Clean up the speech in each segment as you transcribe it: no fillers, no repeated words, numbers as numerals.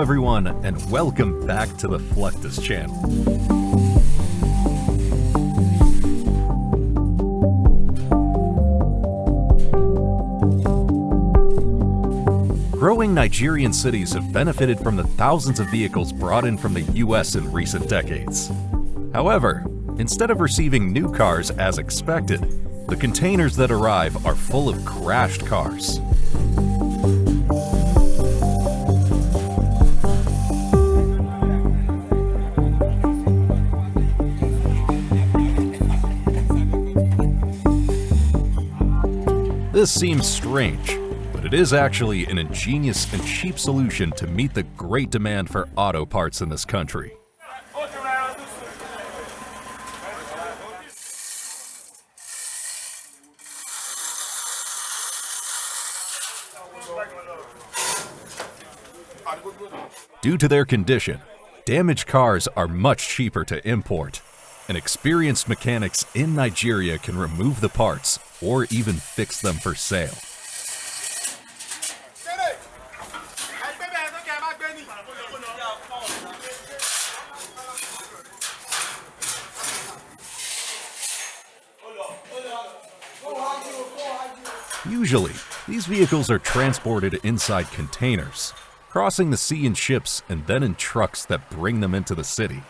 everyone, and welcome back to the Fluctus Channel. Growing Nigerian cities have benefited from the thousands of vehicles brought in from the US in recent decades. However, instead of receiving new cars as expected, the containers that arrive are full of crashed cars. This seems strange, but it is actually an ingenious and cheap solution to meet the great demand for auto parts in this country. Due to their condition, damaged cars are much cheaper to import, and experienced mechanics in Nigeria can remove the parts or even fix them for sale. Usually, these vehicles are transported inside containers, crossing the sea in ships and then in trucks that bring them into the city.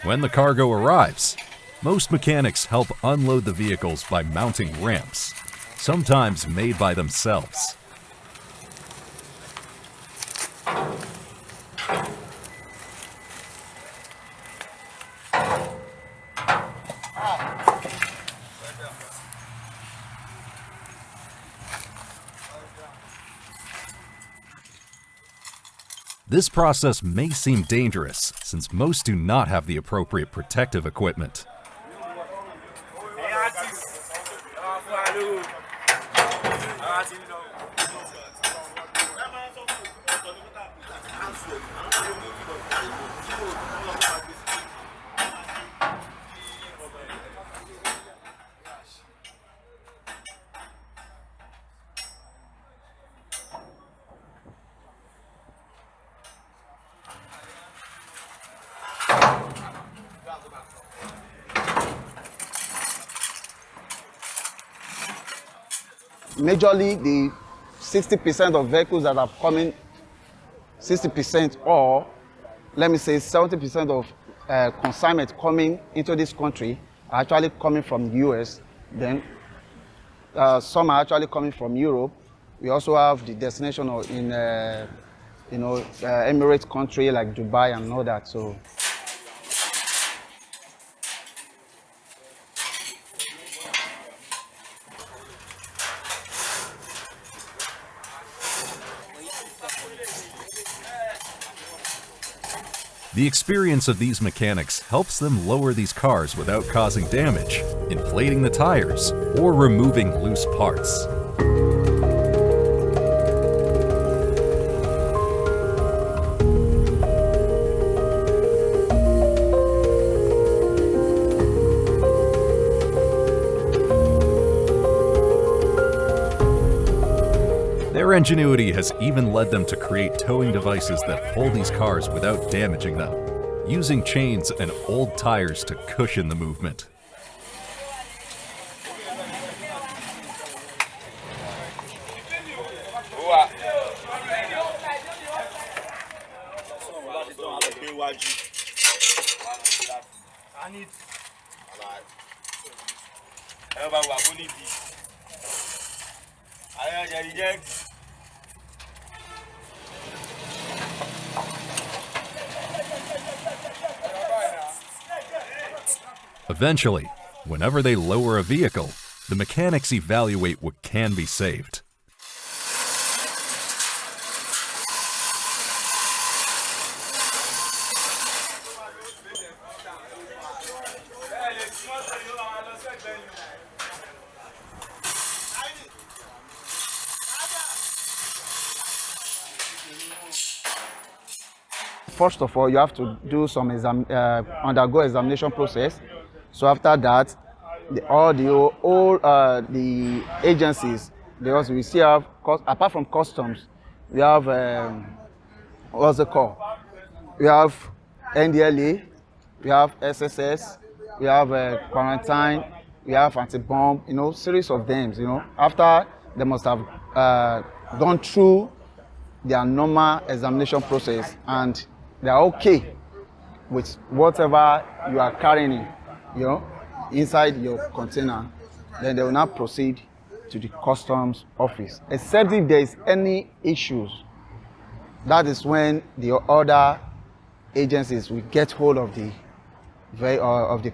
When the cargo arrives, most mechanics help unload the vehicles by mounting ramps, sometimes made by themselves. This process may seem dangerous, since most do not have the appropriate protective equipment. Majorly, the 60% of vehicles that are coming, 60% or let me say 70% of consignment coming into this country are actually coming from the US. Then some are actually coming from Europe. We also have the destination in Emirates country like Dubai and all that. So. The experience of these mechanics helps them lower these cars without causing damage, inflating the tires, or removing loose parts. Their ingenuity has even led them to create towing devices that pull these cars without damaging them, using chains and old tires to cushion the movement. Eventually, whenever they lower a vehicle, the mechanics evaluate what can be saved. first of all, you have to do some undergo examination process. So after that, all the agencies, because we still have, apart from customs, we have what's it called? We have NDLA, we have SSS, we have quarantine, we have anti-bomb, series of them. After they must have gone through their normal examination process and they are okay with whatever you are carrying inside your container, then they will now proceed to the customs office. Except if there is any issues, that is when the other agencies will get hold of the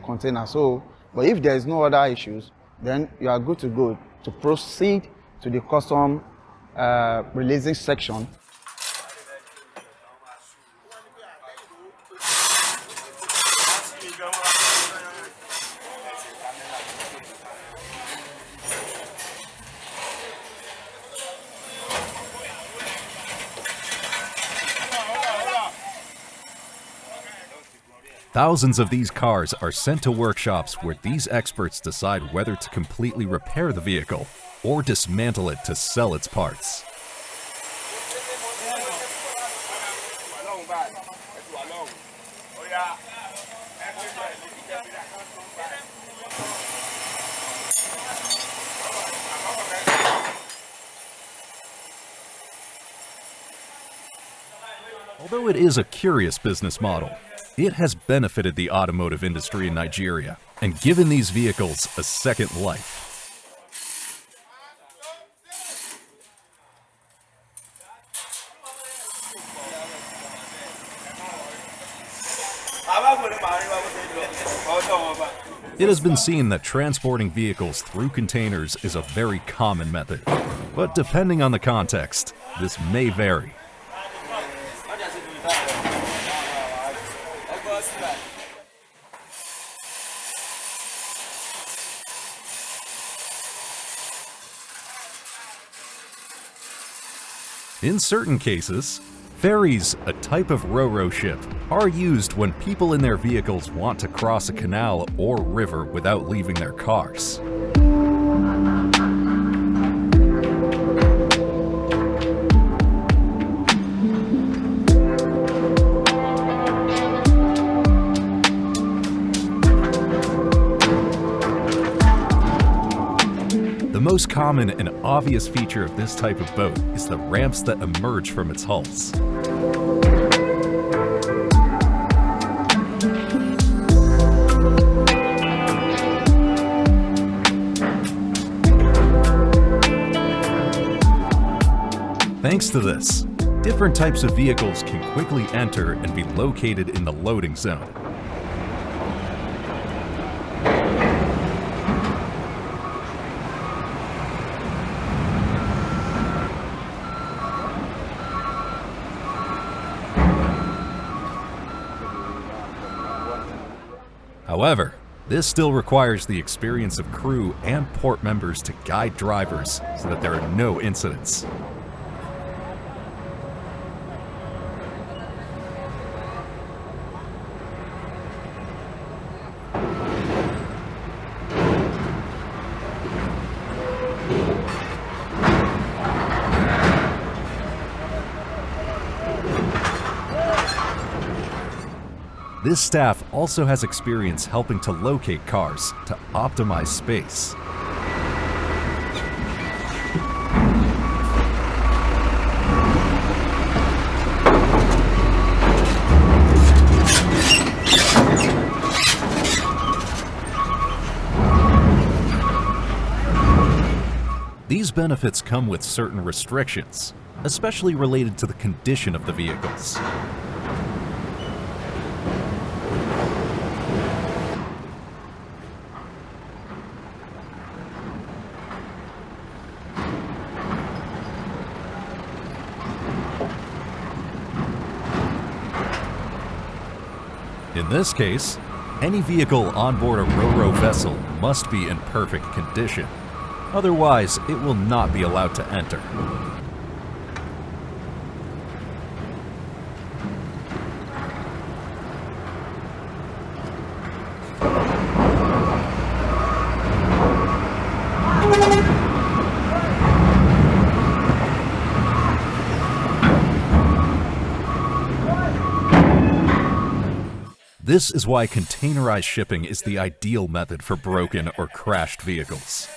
container. So, but if there is no other issues, then you are good to go to proceed to the custom releasing section. Thousands of these cars are sent to workshops where these experts decide whether to completely repair the vehicle or dismantle it to sell its parts. Although it is a curious business model, it has benefited the automotive industry in Nigeria and given these vehicles a second life. It has been seen that transporting vehicles through containers is a very common method, but depending on the context, this may vary. In certain cases, ferries, a type of ro-ro ship, are used when people in their vehicles want to cross a canal or river without leaving their cars. The most common and obvious feature of this type of boat is the ramps that emerge from its hulls. Thanks to this, different types of vehicles can quickly enter and be located in the loading zone. However, this still requires the experience of crew and port members to guide drivers so that there are no incidents. This staff also has experience helping to locate cars to optimize space. These benefits come with certain restrictions, especially related to the condition of the vehicles. In this case, any vehicle on board a ro-ro vessel must be in perfect condition. Otherwise, it will not be allowed to enter. This is why containerized shipping is the ideal method for broken or crashed vehicles.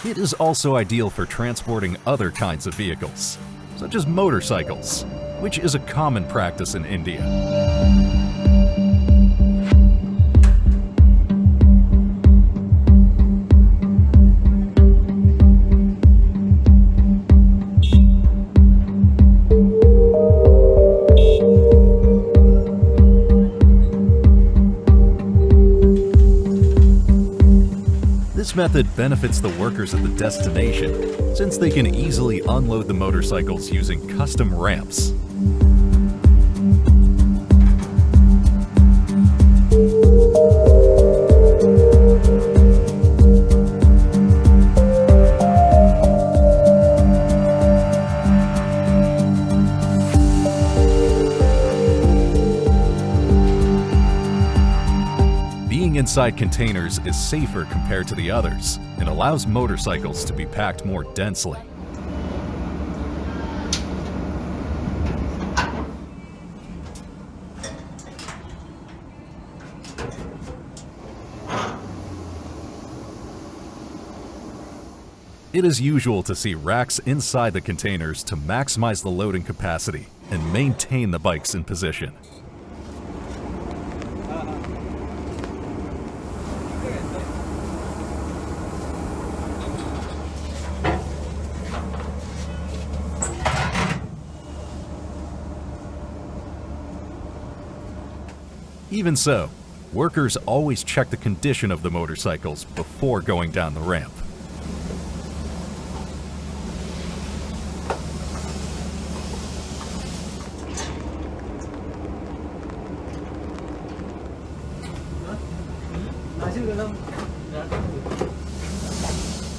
It is also ideal for transporting other kinds of vehicles, such as motorcycles, which is a common practice in India. This method benefits the workers at the destination, since they can easily unload the motorcycles using custom ramps. Being inside containers is safer compared to the others and allows motorcycles to be packed more densely. It is usual to see racks inside the containers to maximize the loading capacity and maintain the bikes in position. Even so, workers always check the condition of the motorcycles before going down the ramp.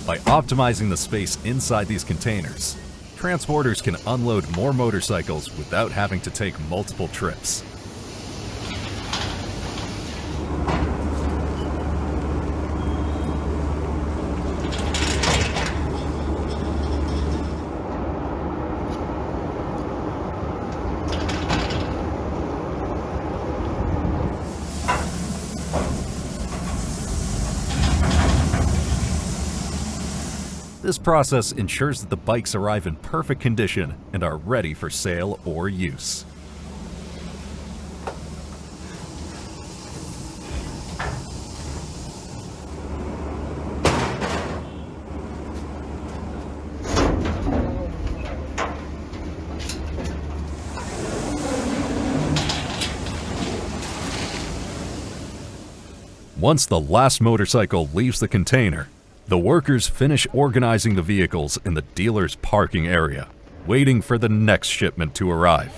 By optimizing the space inside these containers, transporters can unload more motorcycles without having to take multiple trips. This process ensures that the bikes arrive in perfect condition and are ready for sale or use. Once the last motorcycle leaves the container, the workers finish organizing the vehicles in the dealer's parking area, waiting for the next shipment to arrive.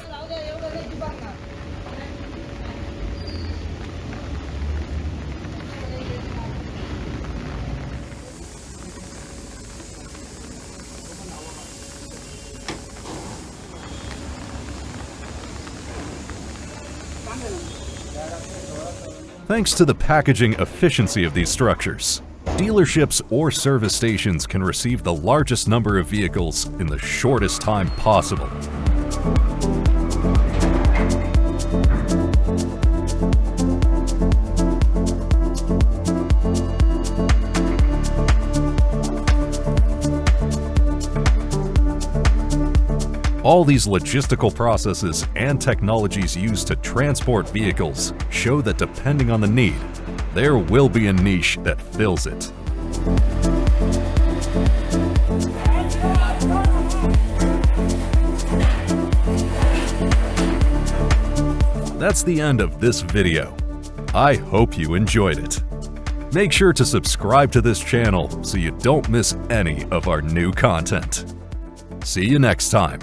Thanks to the packaging efficiency of these structures, dealerships or service stations can receive the largest number of vehicles in the shortest time possible. All these logistical processes and technologies used to transport vehicles show that depending on the need, there will be a niche that fills it. That's the end of this video. I hope you enjoyed it. Make sure to subscribe to this channel so you don't miss any of our new content. See you next time.